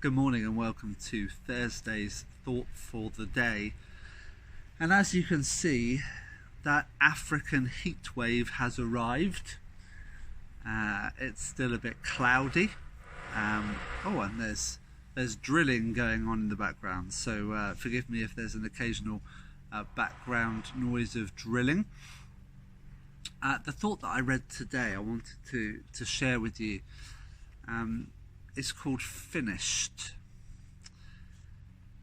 Good morning and welcome to Thursday's Thought for the Day. And as you can see, that African heat wave has arrived. It's still a bit cloudy. And there's drilling going on in the background, so forgive me if there's an occasional background noise of drilling. The thought that I read today I wanted to share with you is called Finished.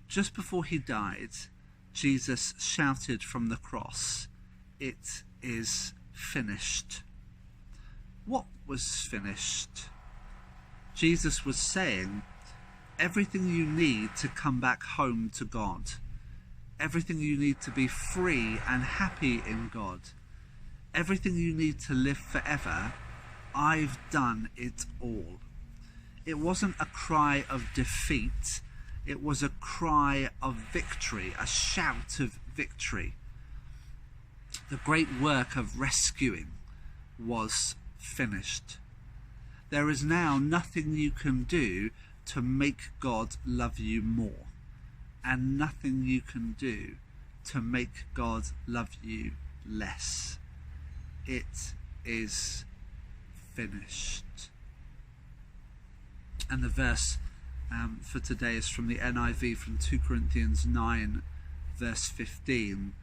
Just before he died, Jesus shouted from the cross, "It is finished." What was finished? Jesus was saying, everything you need to come back home to God, everything you need to be free and happy in God, everything you need to live forever, I've done it all. It wasn't a cry of defeat, it was a cry of victory, a shout of victory. The great work of rescuing was finished. There is now nothing you can do to make God love you more, and nothing you can do to make God love you less. It is finished. And the verse for today is from the NIV, from 2 Corinthians 9 verse 15.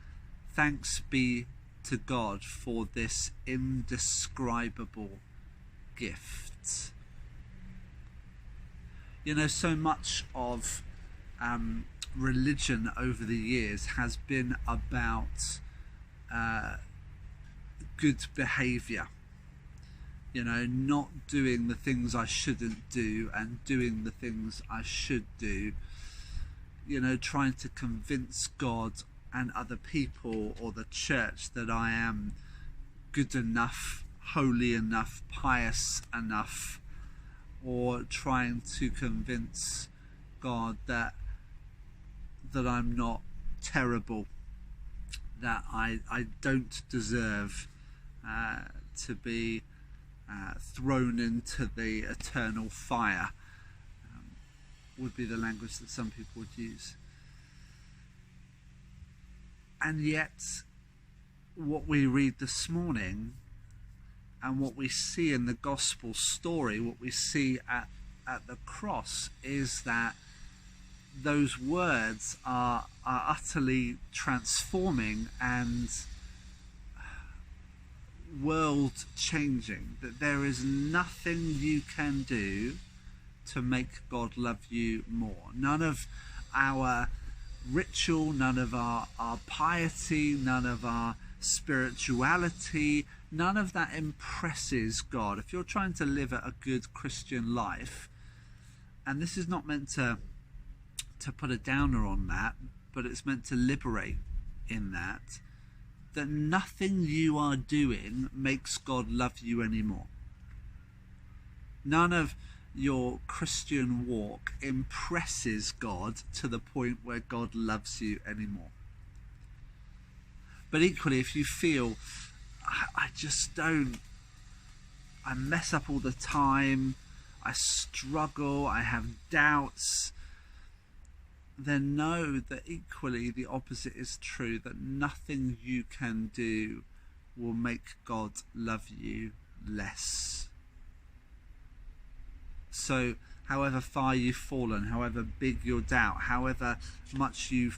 Thanks be to God for this indescribable gift. You know, so much of religion over the years has been about good behaviour. You know, not doing the things I shouldn't do and doing the things I should do. You know, trying to convince God and other people or the church that I am good enough, holy enough, pious enough, or trying to convince God that I'm not terrible, that I don't deserve to be thrown into the eternal fire, would be the language that some people would use. And yet, what we read this morning and what we see in the gospel story, what we see at the cross, is that those words are utterly transforming and world changing, that there is nothing you can do to make God love you more. None of our ritual, none of our piety, none of our spirituality, none of that impresses God. If you're trying to live a good Christian life, and this is not meant to put a downer on that, but it's meant to liberate in that nothing you are doing makes God love you anymore. None of your Christian walk impresses God to the point where God loves you anymore. But equally, if you feel, I just don't, I mess up all the time, I struggle, I have doubts, then know that equally the opposite is true, that nothing you can do will make God love you less. So however far you've fallen, however big your doubt, however much you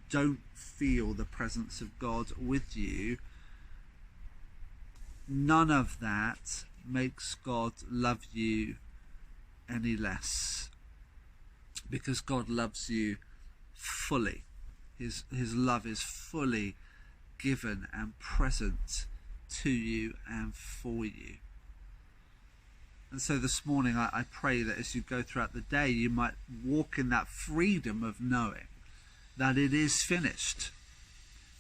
don't feel the presence of God with you, none of that makes God love you any less. Because God loves you fully. His love is fully given and present to you and for you. And so this morning I pray that as you go throughout the day, you might walk in that freedom of knowing that it is finished.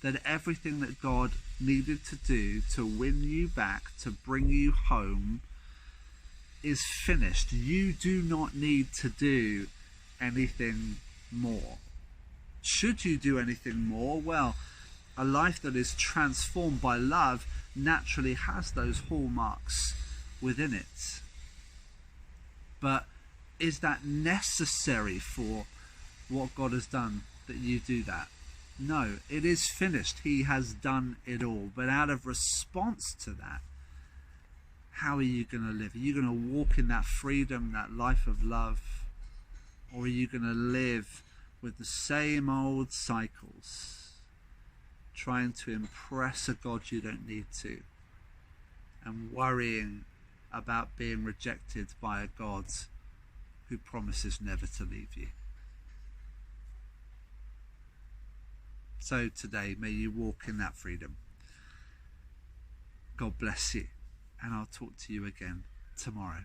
That everything that God needed to do to win you back, to bring you home, is finished. You do not need to do anything more. Should you do anything more? Well, a life that is transformed by love naturally has those hallmarks within it. But Is that necessary for what God has done that you do that? No, it is finished. He has done it all. But out of response to that, how are you going to live? Are you going to walk in that freedom, that life of love? Or are you going to live with the same old cycles, trying to impress a God you don't need to, and worrying about being rejected by a God who promises never to leave you? So today, may you walk in that freedom. God bless you, and I'll talk to you again tomorrow.